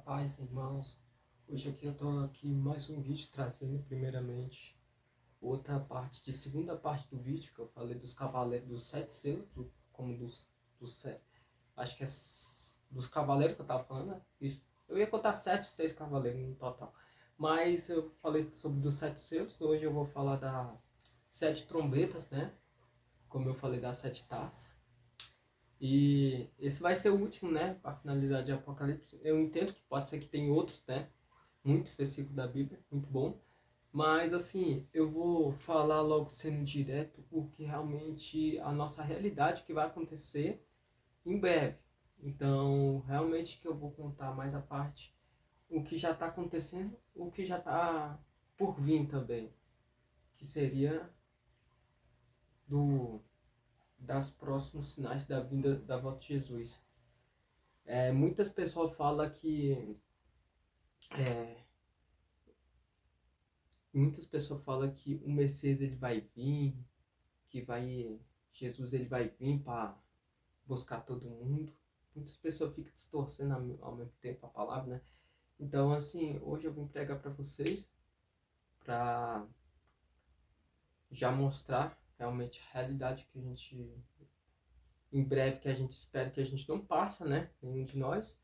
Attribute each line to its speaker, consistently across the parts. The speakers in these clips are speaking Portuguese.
Speaker 1: Paz, irmãos. Hoje aqui eu tô aqui mais um vídeo trazendo primeiramente outra parte, de segunda parte do vídeo que eu falei dos cavaleiros, dos sete selos, como acho que é dos cavaleiros que eu tava falando, né? Isso. Eu ia contar 7 ou 6 cavaleiros no total, mas eu falei sobre dos 7 selos. Hoje eu vou falar das 7 trombetas, né? Como eu falei das 7 taças. E esse vai ser o último, né? Para finalizar de Apocalipse. Eu entendo que pode ser que tem outros, né? Muitos versículos da Bíblia, muito bom. Mas assim, eu vou falar logo sendo direto o que realmente a nossa realidade que vai acontecer em breve. Então, realmente que eu vou contar mais a parte, o que já está acontecendo, o que já está por vir também, que seria do das próximos sinais da vinda da volta de Jesus. Muitas pessoas falam que é, o Messias ele vai vir, que vai Jesus ele vai vir para buscar todo mundo. Muitas pessoas ficam distorcendo ao mesmo tempo a palavra, né? Então, assim, hoje eu vim pregar para vocês para já mostrar realmente a realidade que a gente em breve, que a gente espera que a gente não passa, né? Nenhum de nós,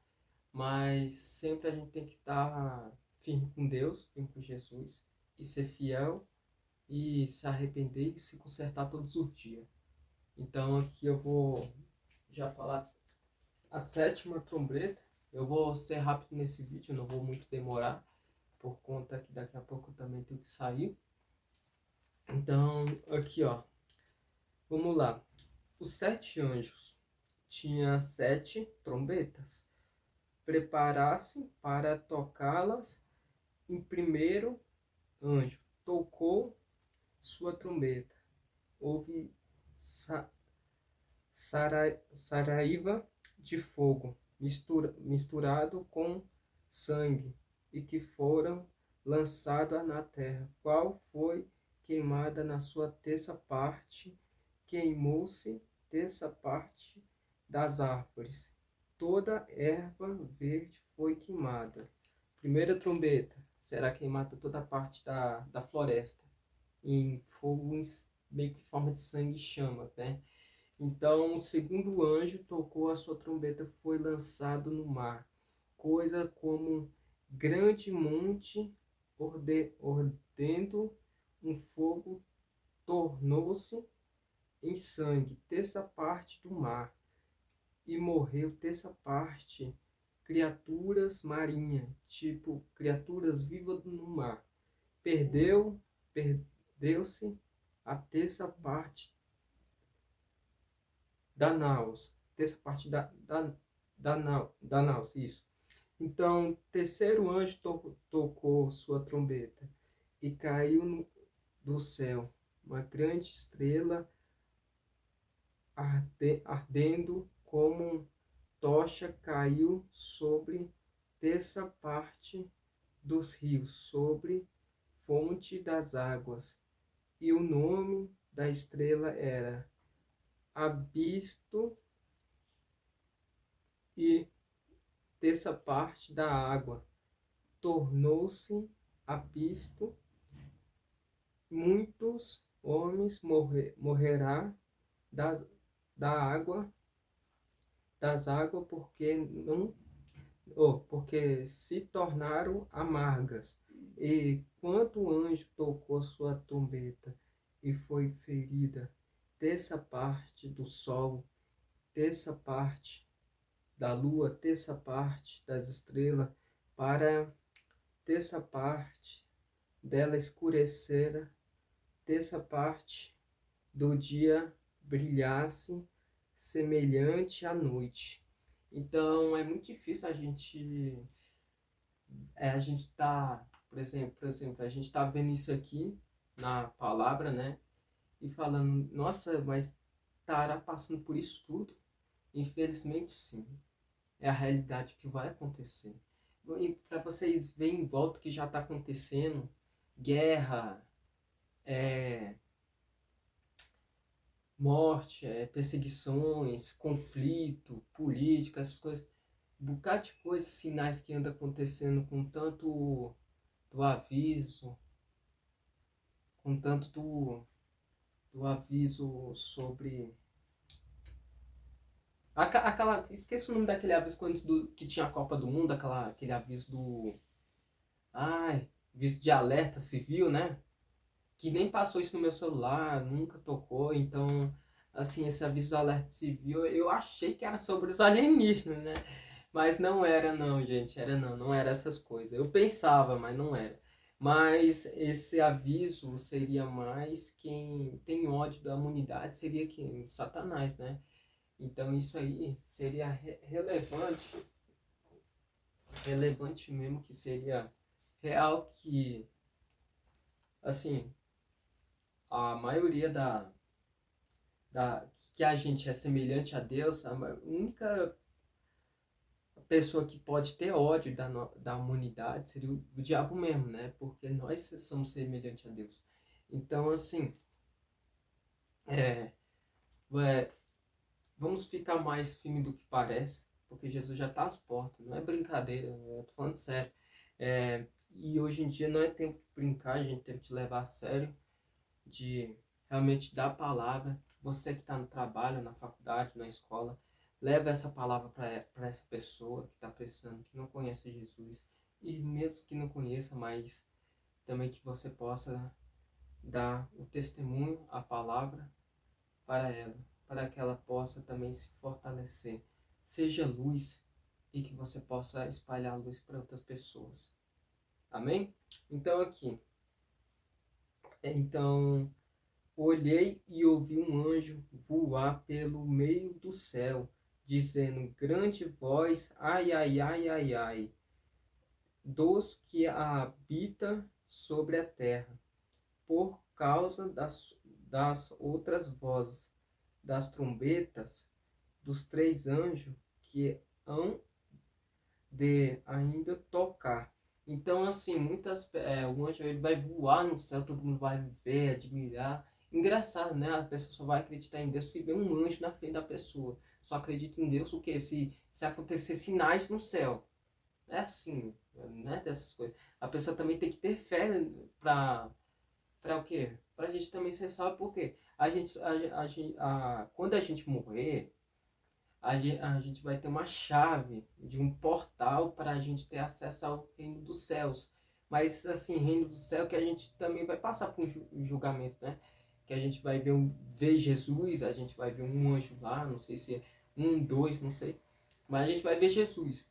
Speaker 1: mas sempre a gente tem que estar firme com Deus, firme com Jesus e ser fiel e se arrepender e se consertar todos os dias. Então aqui eu vou já falar a 7ª trombeta. Eu vou ser rápido nesse vídeo, eu não vou muito demorar, por conta que daqui a pouco eu também tenho que sair. Então aqui ó, vamos lá. Os 7 anjos tinham 7 trombetas. Preparasse para tocá-las. Em primeiro anjo tocou sua trombeta. Houve saraiva de fogo misturado com sangue, e que foram lançados na terra, qual foi queimada na sua terça parte, queimou-se terça parte das árvores, toda erva verde foi queimada. Primeira trombeta, será queimada toda a parte da floresta, em fogo, meio que forma de sangue e chama, né? Então, o segundo anjo tocou a sua trombeta, foi lançado no mar, coisa como grande monte ardendo um fogo, tornou-se em sangue, terça parte do mar, e morreu terça parte criaturas marinhas, tipo criaturas vivas no mar. Perdeu-se a terça parte da naus, terça parte da naus, isso. Então, terceiro anjo tocou sua trombeta, e caiu do céu uma grande estrela ardendo como tocha, caiu sobre terça parte dos rios, sobre fonte das águas. E o nome da estrela era Abisto, e terça parte da água tornou-se abisto. Muitos homens morrerá das, das águas, porque se tornaram amargas. E quando o anjo tocou sua trombeta, e foi ferida terça parte do sol, terça parte da lua, terça parte das estrelas, para terça parte dela escurecera, terça parte do dia brilhasse semelhante à noite. Então é muito difícil a gente tá, por exemplo, a gente tá vendo isso aqui na palavra, né? E falando, nossa, mas estará passando por isso tudo? Infelizmente sim. É a realidade que vai acontecer. E para vocês verem em volta o que já está acontecendo, guerra, é, morte, perseguições, conflito, política, essas coisas. um bocado de coisas, sinais que anda acontecendo com tanto do aviso, com tanto do aviso sobre aquela, esqueci o nome daquele aviso quando que tinha a Copa do Mundo, aquele aviso aviso de alerta civil, né? Que nem passou isso no meu celular, nunca tocou, então, assim, esse aviso de alerta civil, eu achei que era sobre os alienígenas, né? Mas não era não, gente, não era essas coisas. Eu pensava, mas não era. Mas esse aviso seria mais quem tem ódio da humanidade, seria quem? Satanás, né? Então isso aí seria relevante mesmo, que seria real que, assim, a maioria que a gente é semelhante a Deus, a única pessoa que pode ter ódio da humanidade seria o diabo mesmo, né? Porque nós somos semelhantes a Deus. Então, assim, é, é, vamos ficar mais firme do que parece, porque Jesus já está às portas, não é brincadeira, eu tô falando sério. E hoje em dia não é tempo de brincar, a gente tem que levar a sério, de realmente dar a palavra. Você que está no trabalho, na faculdade, na escola, leva essa palavra para essa pessoa que está precisando, que não conhece Jesus. E mesmo que não conheça, mas também que você possa dar o testemunho, a palavra para ela, para que ela possa também se fortalecer. Seja luz e que você possa espalhar a luz para outras pessoas. Amém? Então aqui, então olhei e ouvi um anjo voar pelo meio do céu, dizendo grande voz, ai, ai, ai, ai, ai, dos que a habita sobre a terra, por causa das outras vozes, das trombetas, dos três anjos que hão de ainda tocar. Então, assim, o anjo ele vai voar no céu, todo mundo vai ver, admirar. Engraçado, né? A pessoa só vai acreditar em Deus se vê um anjo na frente da pessoa. Só acredita em Deus o quê? Se acontecer sinais no céu. É assim, né? Dessas coisas. A pessoa também tem que ter fé para o quê? Para a gente também ser salvo, porque quando a gente morrer, a gente vai ter uma chave de um portal para a gente ter acesso ao reino dos céus. Mas, assim, reino do céu que a gente também vai passar por um julgamento, né? Que a gente vai ver Jesus, a gente vai ver um anjo lá, não sei se é um, dois, não sei. Mas a gente vai ver Jesus.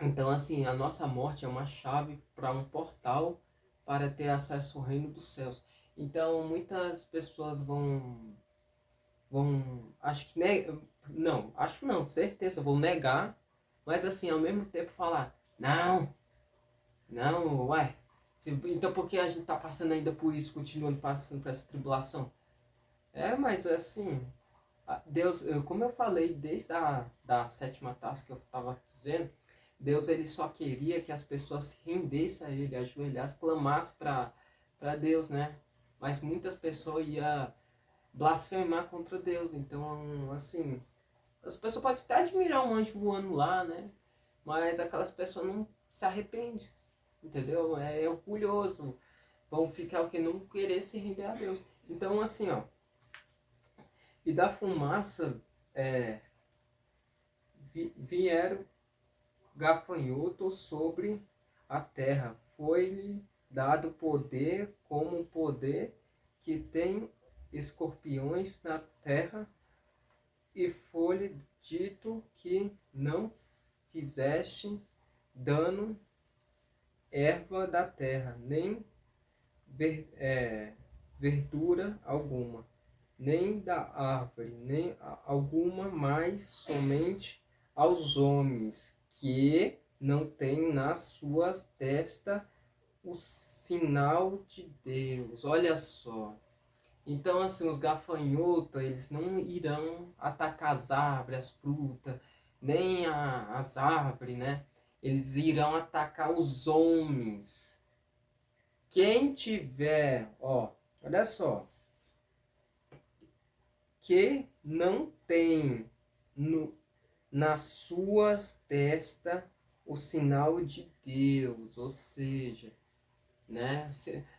Speaker 1: Então, assim, a nossa morte é uma chave para um portal para ter acesso ao reino dos céus. Então, muitas pessoas acho que não, acho não, certeza, vou negar, mas assim, ao mesmo tempo falar, não, não, ué, então por que a gente tá passando ainda por isso, continuando passando por essa tribulação? Mas assim, Deus, como eu falei desde da sétima taça que eu tava dizendo, Deus ele só queria que as pessoas se rendessem a Ele, ajoelhassem, clamassem para Deus, né? Mas muitas pessoas iam blasfemar contra Deus, então, assim, as pessoas podem até admirar um anjo voando lá, né? Mas aquelas pessoas não se arrependem, entendeu? É orgulhoso. Vão ficar o que? Não querer se render a Deus. Então, assim, ó. E da fumaça vieram gafanhotos sobre a terra. Foi-lhe dado poder como o poder que tem escorpiões na terra, e foi-lhe dito que não fizeste dano erva da terra, nem verdura alguma, nem da árvore, nem alguma, mas somente aos homens que não têm nas suas testas o sinal de Deus. Olha só. Então, assim, os gafanhotos, eles não irão atacar as árvores, as frutas, nem as árvores, né? Eles irão atacar os homens. Quem tiver, ó, olha só, que não tem no, nas suas testas o sinal de Deus, ou seja, né?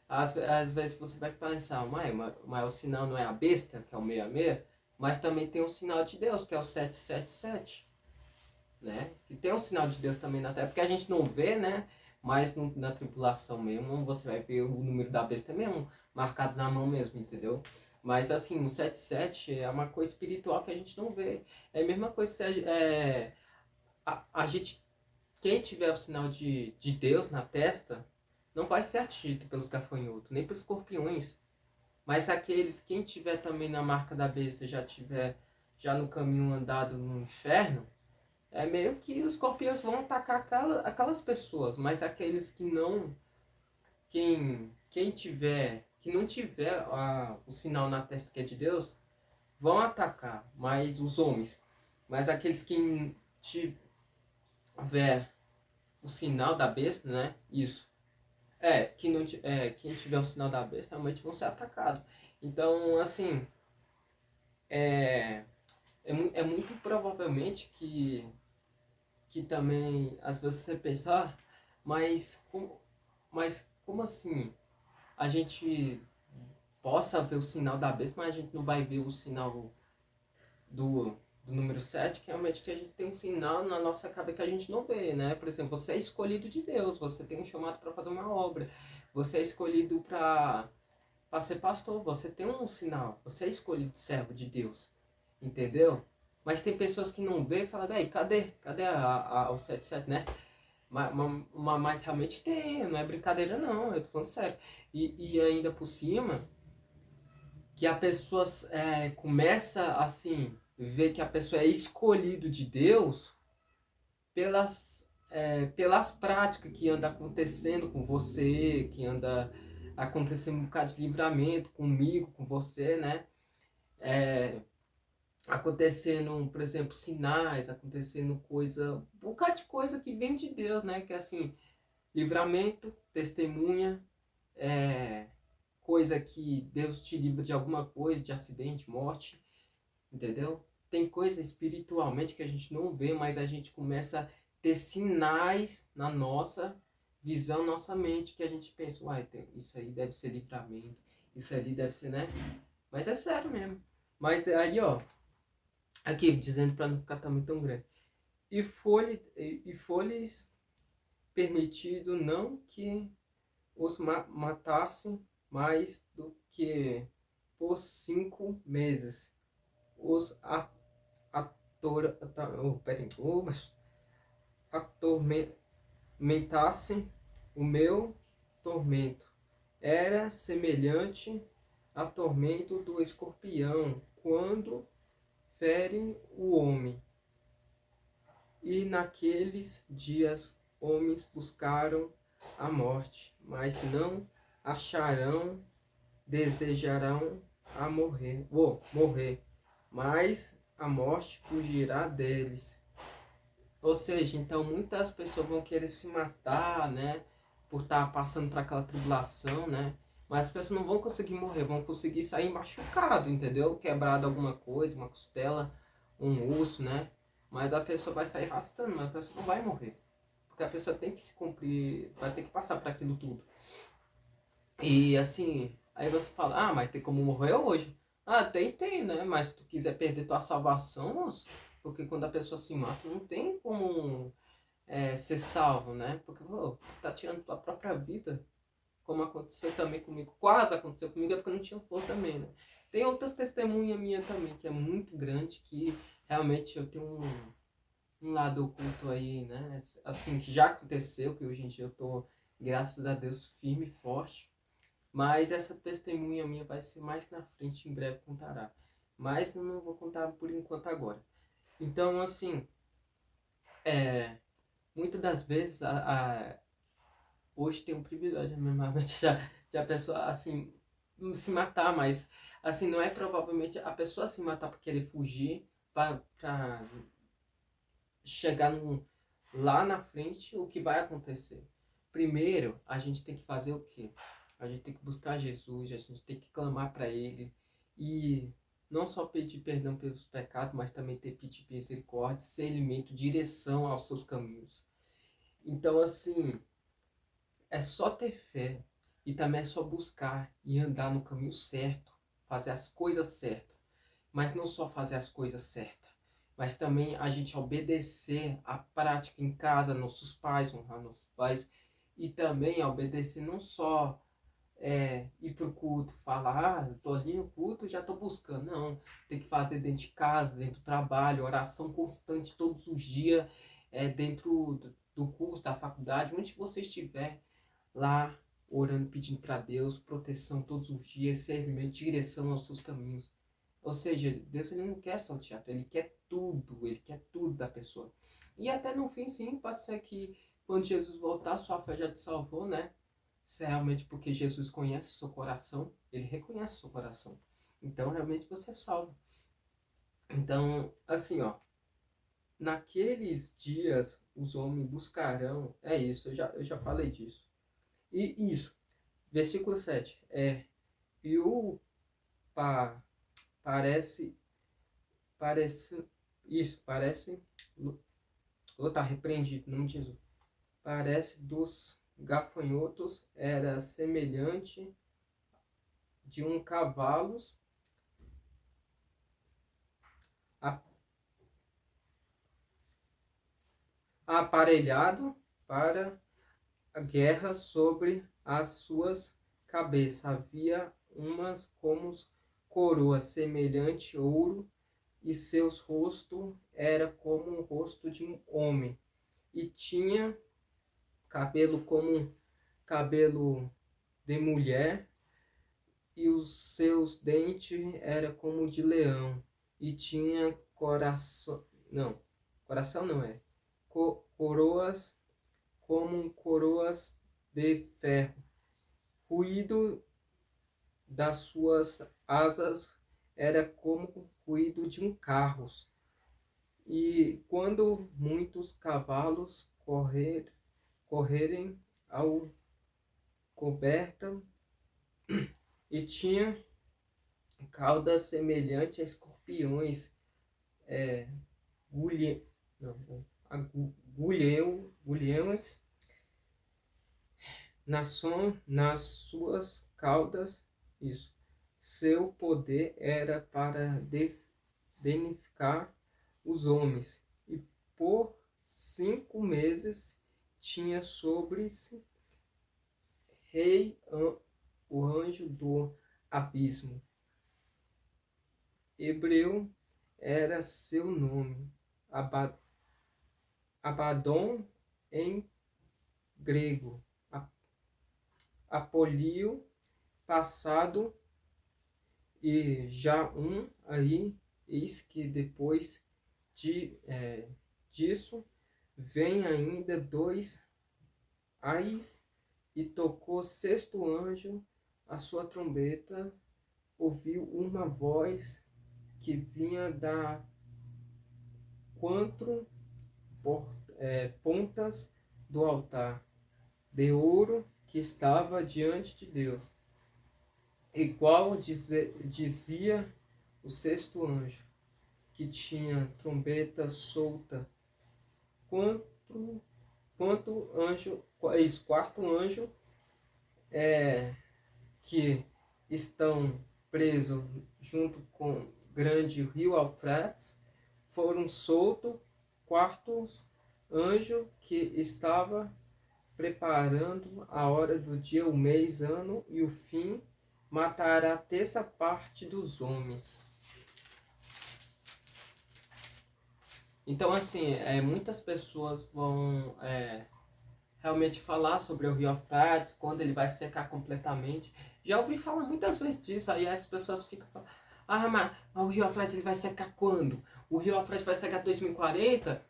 Speaker 1: Às vezes você vai pensar, mas o sinal não é a besta, que é o 66, mas também tem o sinal de Deus, que é o 777, né? E tem um sinal de Deus também na Terra, porque a gente não vê, né? Mas na tripulação mesmo, você vai ver o número da besta mesmo, marcado na mão mesmo, entendeu? Mas assim, o 77 é uma coisa espiritual que a gente não vê. É a mesma coisa se a gente, quem tiver o sinal de Deus na testa, não vai ser atingido pelos gafanhotos, nem pelos escorpiões. Mas aqueles, quem tiver também na marca da besta, já tiver já no caminho andado no inferno, é meio que os escorpiões vão atacar aquelas pessoas, mas aqueles que não, quem tiver, que não tiver o sinal na testa que é de Deus, vão atacar, mas os homens, mas aqueles que tiver o sinal da besta, né? Isso. Que não, quem tiver o sinal da besta realmente vão ser atacados. Então, assim, é, é muito provavelmente que também, às vezes você pensa, mas como assim a gente possa ver o sinal da besta, mas a gente não vai ver o sinal do número 7, que realmente que a gente tem um sinal na nossa cabeça que a gente não vê, né? Por exemplo, você é escolhido de Deus, você tem um chamado para fazer uma obra, você é escolhido para ser pastor, você tem um sinal, você é escolhido servo de Deus, entendeu? Mas tem pessoas que não vê e falam, aí, cadê o 77, né? Mas realmente tem, não é brincadeira não, eu tô falando sério. E ainda por cima, que a pessoa começa assim, ver que a pessoa é escolhido de Deus pelas práticas que anda acontecendo com você, que anda acontecendo um bocado de livramento comigo, com você, né? É, acontecendo, por exemplo, sinais, acontecendo coisa, um bocado de coisa que vem de Deus, né? Que é assim, livramento, testemunha, coisa que Deus te livra de alguma coisa, de acidente, morte, entendeu? Tem coisa espiritualmente que a gente não vê, mas a gente começa a ter sinais na nossa visão, nossa mente, que a gente pensa, uai, isso aí deve ser livramento, isso ali deve ser, né? Mas é sério mesmo. Mas aí, ó, aqui dizendo para não ficar também tão grande. E foi-lhes permitido não que os matassem mais do que por 5 meses. Os atormentassem o meu tormento. Era semelhante ao tormento do escorpião quando fere o homem. E naqueles dias homens buscaram a morte, mas não acharão, desejarão morrer, mas a morte fugirá deles. Ou seja, então muitas pessoas vão querer se matar, né? Por estar passando por aquela tribulação, né? Mas as pessoas não vão conseguir morrer, vão conseguir sair machucado, entendeu? Quebrado alguma coisa, uma costela, um osso, né? Mas a pessoa vai sair arrastando, mas a pessoa não vai morrer. Porque a pessoa tem que se cumprir, vai ter que passar por aquilo tudo. E assim, aí você fala, mas tem como morrer hoje? Tem, né? Mas se tu quiser perder tua salvação, moço, porque quando a pessoa se mata, não tem como ser salvo, né? Porque tu tá tirando tua própria vida, como aconteceu também comigo, quase aconteceu comigo, é porque eu não tinha força também, né? Tem outras testemunhas minha também, que é muito grande, que realmente eu tenho um lado oculto aí, né? Assim, que já aconteceu, que hoje em dia eu tô, graças a Deus, firme e forte. Mas essa testemunha minha vai ser mais na frente, em breve contará. Mas não vou contar por enquanto agora. Então, assim, muitas das vezes, hoje tem um privilégio mesmo, de a pessoa, assim, se matar, mas, assim, não é provavelmente a pessoa se matar por querer fugir, para chegar lá na frente, o que vai acontecer. Primeiro, a gente tem que fazer o quê? A gente tem que buscar Jesus, a gente tem que clamar para Ele. E não só pedir perdão pelos pecados, mas também ter pedir misericórdia, discernimento, direção aos seus caminhos. Então, assim, é só ter fé e também é só buscar e andar no caminho certo, fazer as coisas certas. Mas não só fazer as coisas certas, mas também a gente obedecer a prática em casa, nossos pais, honrar nossos pais, e também obedecer não só ir pro culto, falar, eu tô ali no culto, já tô buscando. Não, tem que fazer dentro de casa, dentro do trabalho, oração constante todos os dias, dentro do curso, da faculdade, onde você estiver lá, orando, pedindo para Deus proteção todos os dias, servimento, direção aos seus caminhos. Ou seja, Deus ele não quer só o teatro, ele quer tudo da pessoa. E até no fim, sim, pode ser que quando Jesus voltar, sua fé já te salvou, né? Isso é realmente porque Jesus conhece o seu coração, ele reconhece o seu coração. Então, realmente você é salvo. Então, assim, ó, naqueles dias os homens buscarão, é isso, eu já falei disso. E isso, versículo 7, e o pa, parece, parece, isso, parece, ou tá repreendido, em nome de Jesus, parece dos gafanhotos, era semelhante de um cavalo aparelhado para a guerra sobre as suas cabeças. Havia umas como coroas semelhante ouro, e seus rostos era como o rosto de um homem, e tinha cabelo como cabelo de mulher, e os seus dentes era como de leão, e tinha coração não é, coroas como coroas de ferro. Ruído das suas asas era como o ruído de um carro. E quando muitos cavalos correrem ao coberta, e tinha caudas semelhantes a escorpiões, gulhe, não, gulhões nas suas caudas, isso. Seu poder era para danificar os homens, e por 5 meses tinha sobre-se o anjo do abismo. Hebreu era seu nome, Abaddon em grego, Apolio passado, e já aí, eis que depois disso vem ainda 2 ais, e tocou sexto anjo a sua trombeta, ouviu uma voz que vinha da quatro pontas do altar de ouro que estava diante de Deus, igual dizia o sexto anjo, que tinha trombeta solta, quanto anjo, quarto anjo, que estão presos junto com grande rio Eufrates, foram soltos. Quarto anjo, que estava preparando a hora do dia, o mês, ano e o fim, matará a terça parte dos homens. Então, assim, muitas pessoas vão realmente falar sobre o rio Eufrates, quando ele vai secar completamente. Já ouvi falar muitas vezes disso, aí as pessoas ficam falando, mas o rio Eufrates ele vai secar quando? O rio Eufrates vai secar 2040?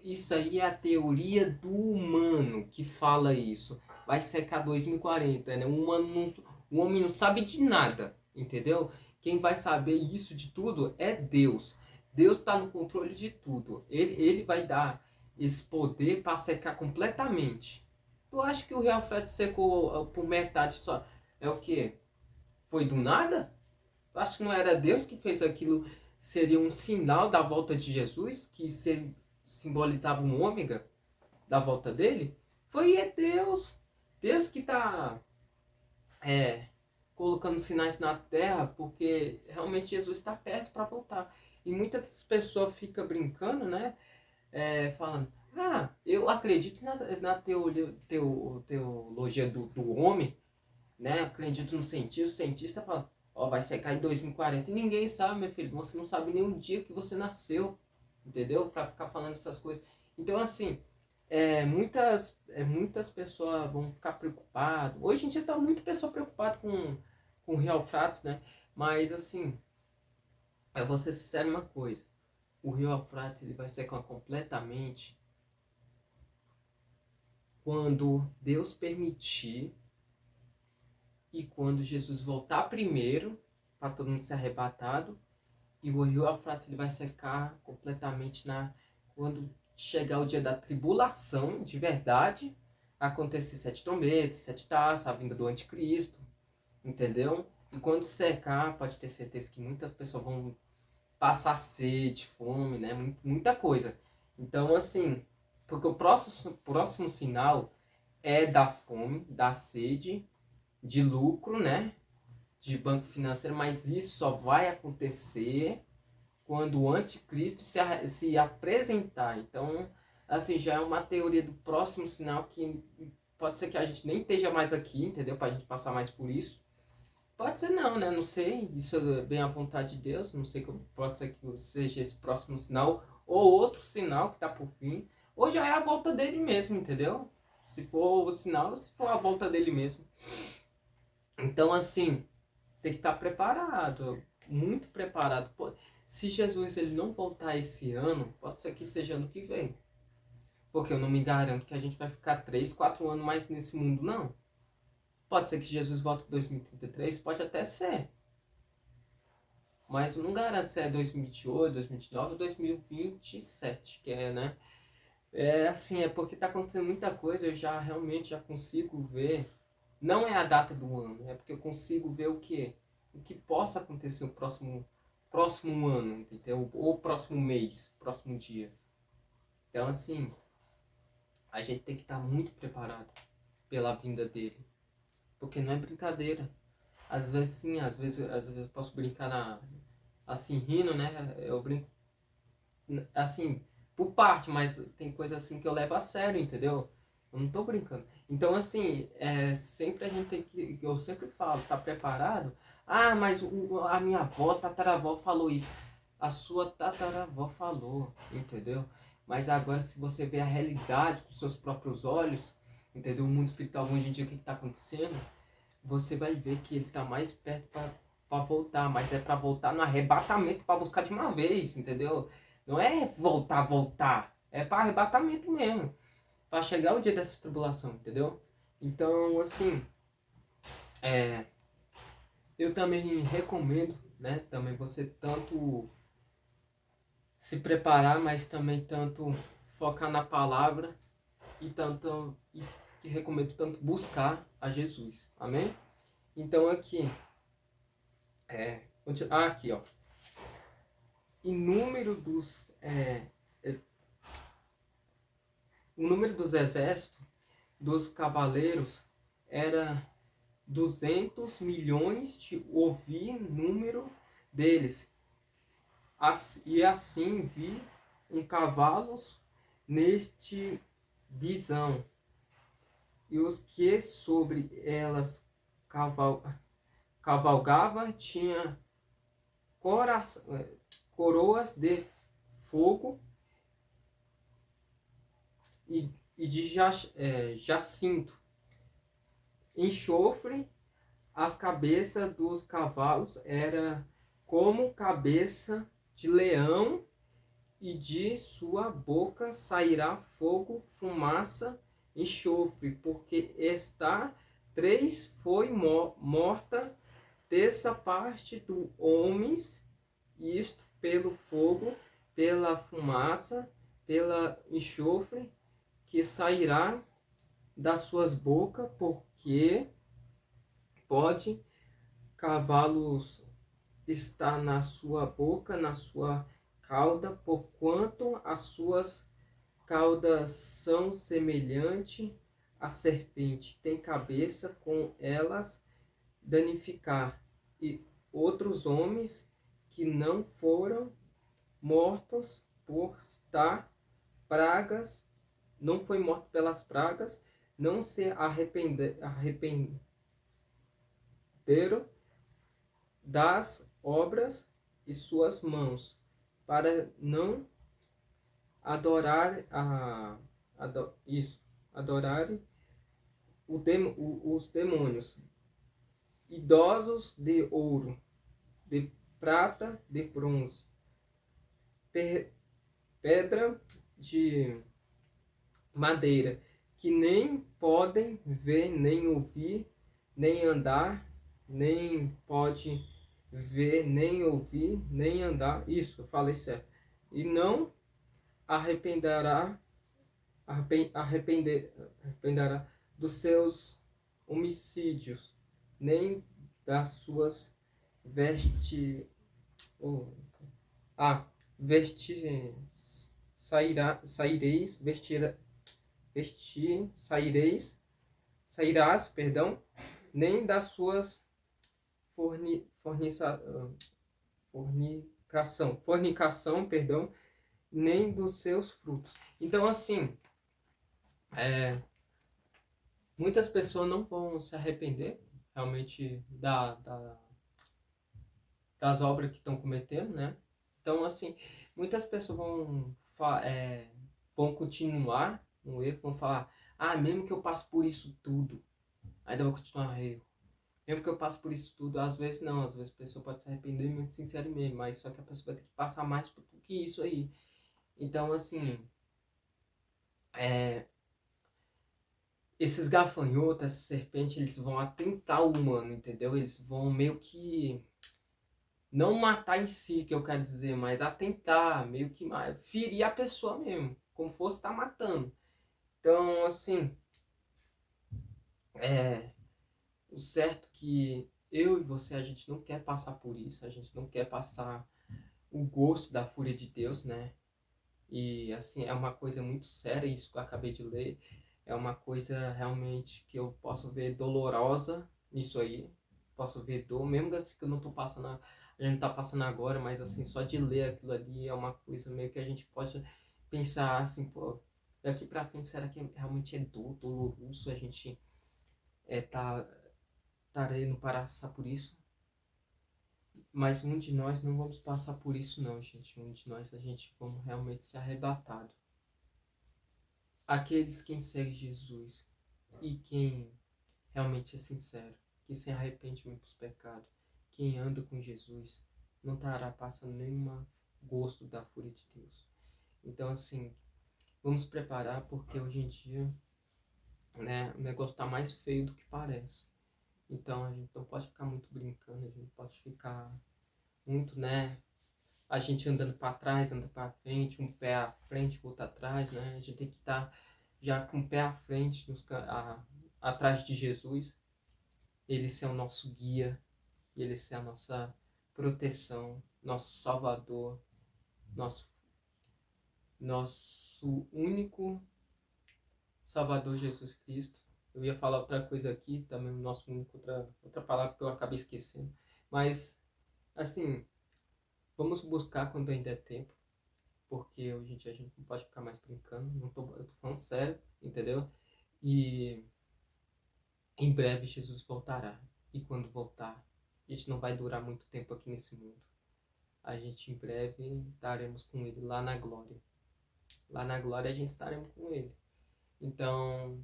Speaker 1: Isso aí é a teoria do humano que fala isso. Vai secar 2040, né? O homem não sabe de nada, entendeu? Quem vai saber isso de tudo é Deus. Deus está no controle de tudo. Ele vai dar esse poder para secar completamente. Tu acha que o Real Fred secou por metade só? É o quê? Foi do nada? Tu acha que não era Deus que fez aquilo? Seria um sinal da volta de Jesus, que simbolizava um ômega da volta dele? É Deus. Deus que está colocando sinais na terra, porque realmente Jesus está perto para voltar. E muitas pessoas ficam brincando, né? Falando, eu acredito na teologia do homem, né? Acredito no cientista. O cientista fala, vai secar em 2040. E ninguém sabe, meu filho. Você não sabe nem o dia que você nasceu, entendeu? Para ficar falando essas coisas. Então, assim, muitas pessoas vão ficar preocupadas. Hoje em dia tá muita pessoa preocupada com o Rio Eufrates, né? Mas, assim, eu vou ser sincero uma coisa. O Rio Eufrates ele vai secar completamente quando Deus permitir e quando Jesus voltar primeiro, para todo mundo ser arrebatado, e o Rio Eufrates ele vai secar completamente quando chegar o dia da tribulação, de verdade, acontecer 7 trombetas, 7 taças, a vinda do anticristo, entendeu? E quando secar, pode ter certeza que muitas pessoas vão passar sede, fome, né? Muita coisa. Então, assim, porque o próximo sinal é da fome, da sede, de lucro, né? De banco financeiro, mas isso só vai acontecer quando o anticristo se apresentar. Então, assim, já é uma teoria do próximo sinal que pode ser que a gente nem esteja mais aqui, entendeu? Pra gente passar mais por isso. Pode ser não, né? Não sei. Isso é bem à vontade de Deus. Não sei, pode ser que seja esse próximo sinal ou outro sinal que tá por vir. Ou já é a volta dele mesmo, entendeu? Se for o sinal, se for a volta dele mesmo. Então, assim, tem que estar preparado, muito preparado. Se Jesus ele não voltar esse ano, pode ser que seja ano que vem. Porque eu não me garanto que a gente vai ficar 3, 4 anos mais nesse mundo, não. Pode ser que Jesus volte em 2033, pode até ser. Mas eu não garanto se é 2028, 2029 ou 2027, que é, né? Assim, porque tá acontecendo muita coisa, eu realmente já consigo ver. Não é a data do ano, é porque eu consigo ver o quê? O que possa acontecer no próximo ano, entendeu? Ou próximo mês, próximo dia. Então, assim, a gente tem que estar muito preparado pela vinda dele. Porque não é brincadeira. Às vezes sim, às vezes eu posso brincar assim, rindo, né? Eu brinco assim, por parte, mas tem coisa assim que eu levo a sério, entendeu? Eu não tô brincando. Então, assim, sempre a gente tem que, eu sempre falo, tá preparado? Mas a minha avó, tataravó falou isso. A sua tataravó falou, entendeu? Mas agora, se você vê a realidade com seus próprios olhos, entendeu? O mundo espiritual hoje em dia, o que está acontecendo, você vai ver que ele está mais perto para voltar, mas é para voltar no arrebatamento, para buscar de uma vez, entendeu? Não é voltar, é para arrebatamento mesmo, para chegar o dia dessa tribulação, entendeu? Então, assim, eu também recomendo, né, também você tanto se preparar, mas também tanto focar na palavra e recomendo tanto buscar a Jesus, amém? Então aqui, aqui ó, o número dos exércitos, dos cavaleiros, era 200 milhões de ouvir número deles. E assim vi um cavalo neste visão, e os que sobre elas cavalgava tinha coroas de fogo e de jacinto, enxofre. As cabeças dos cavalos era como cabeça de leão, e de sua boca sairá fogo, fumaça, enxofre, porque esta 3 foi morta, terça parte dos homens, isto pelo fogo, pela fumaça, pela enxofre, que sairá das suas bocas, porque pode cavalos está na sua boca, na sua cauda, porquanto as suas caudas são semelhante à serpente, tem cabeça, com elas danificar, e outros homens que não foram mortos por estar pragas, não foi morto pelas pragas, não se arrependeram das obras de suas mãos, para não adorar adorarem os demônios, idosos de ouro, de prata, de bronze, pedra de madeira, que nem podem ver, nem ouvir, nem andar, nem pode ver, nem ouvir, nem andar. Isso, eu falei certo. E não arrependerá dos seus homicídios, nem das suas sairás, perdão, nem das suas fornicação, perdão, nem dos seus frutos. Então, assim, muitas pessoas não vão se arrepender realmente das obras que estão cometendo, né? Então, assim, muitas pessoas vão continuar no erro, vão falar, mesmo que eu passe por isso tudo, ainda vou continuar no erro. Mesmo que eu passe por isso tudo, às vezes não, às vezes a pessoa pode se arrepender muito sinceramente, mas só que a pessoa vai ter que passar mais por que isso aí. Então, assim, esses gafanhotos, essa serpente, eles vão atentar o humano, entendeu? Eles vão meio que não matar em si, que eu quero dizer, mas atentar, meio que ferir a pessoa mesmo, como fosse estar matando. Então, assim, o certo que eu e você, a gente não quer passar por isso, a gente não quer passar o gosto da fúria de Deus, né? E, assim, é uma coisa muito séria isso que eu acabei de ler, é uma coisa realmente que eu posso ver dolorosa nisso aí, posso ver dor, mesmo assim que eu não tô passando, a gente não tá passando agora, mas assim, só de ler aquilo ali é uma coisa meio que a gente pode pensar assim, pô, daqui pra frente será que realmente é doloroso a gente tá indo passar por isso? Mas um de nós não vamos passar por isso não, gente. Um de nós a gente vamos realmente ser arrebatado. Aqueles quem segue Jesus e quem realmente é sincero, que se arrepende muito dos pecados, quem anda com Jesus, não estará passando nenhum gosto da fúria de Deus. Então, assim, vamos preparar, porque hoje em dia, né, o negócio está mais feio do que parece. Então, a gente não pode ficar muito brincando, a gente pode ficar muito, né, a gente andando para trás, andando para frente, um pé à frente, outro atrás, né, a gente tem que estar já com o pé à frente, atrás de Jesus, ele ser o nosso guia, ele ser a nossa proteção, nosso Salvador, nosso único Salvador Jesus Cristo. Eu ia falar outra coisa aqui, também o nosso único, outra palavra que eu acabei esquecendo. Mas, assim, vamos buscar quando ainda é tempo, porque hoje em dia a gente não pode ficar mais brincando, eu tô falando sério, entendeu? E em breve Jesus voltará, e quando voltar, a gente não vai durar muito tempo aqui nesse mundo. A gente em breve estaremos com ele lá na glória. Lá na glória a gente estaremos com ele. Então,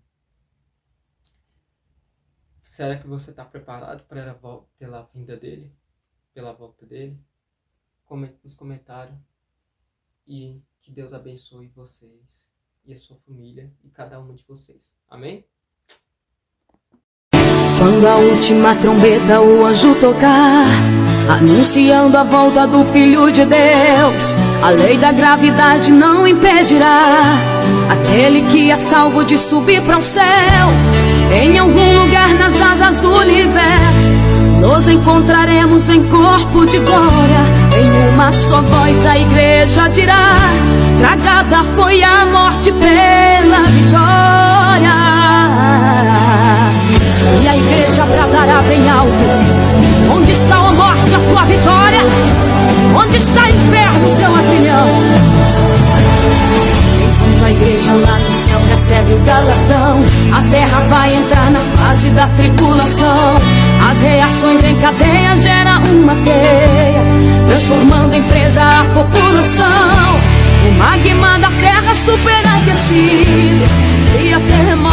Speaker 1: será que você está preparado pela vinda dele? Pela volta dele? Comente nos comentários. E que Deus abençoe vocês e a sua família e cada um de vocês. Amém?
Speaker 2: Quando a última trombeta o anjo tocar, anunciando a volta do Filho de Deus, a lei da gravidade não impedirá aquele que é salvo de subir para o céu. Em algum lugar nas asas do universo, nos encontraremos em corpo de glória. Em uma só voz a igreja dirá: tragada foi a morte pela vitória. E a igreja bradará bem alto: onde está, ó morte, a tua vitória? Onde está, inferno, teu agrilhão? Enquanto a igreja lá no céu recebe o galardão, a terra vai entrar na fase da tribulação. As reações em cadeia geram uma teia, transformando em presa a população. O magma da terra superaquecido cria terremoto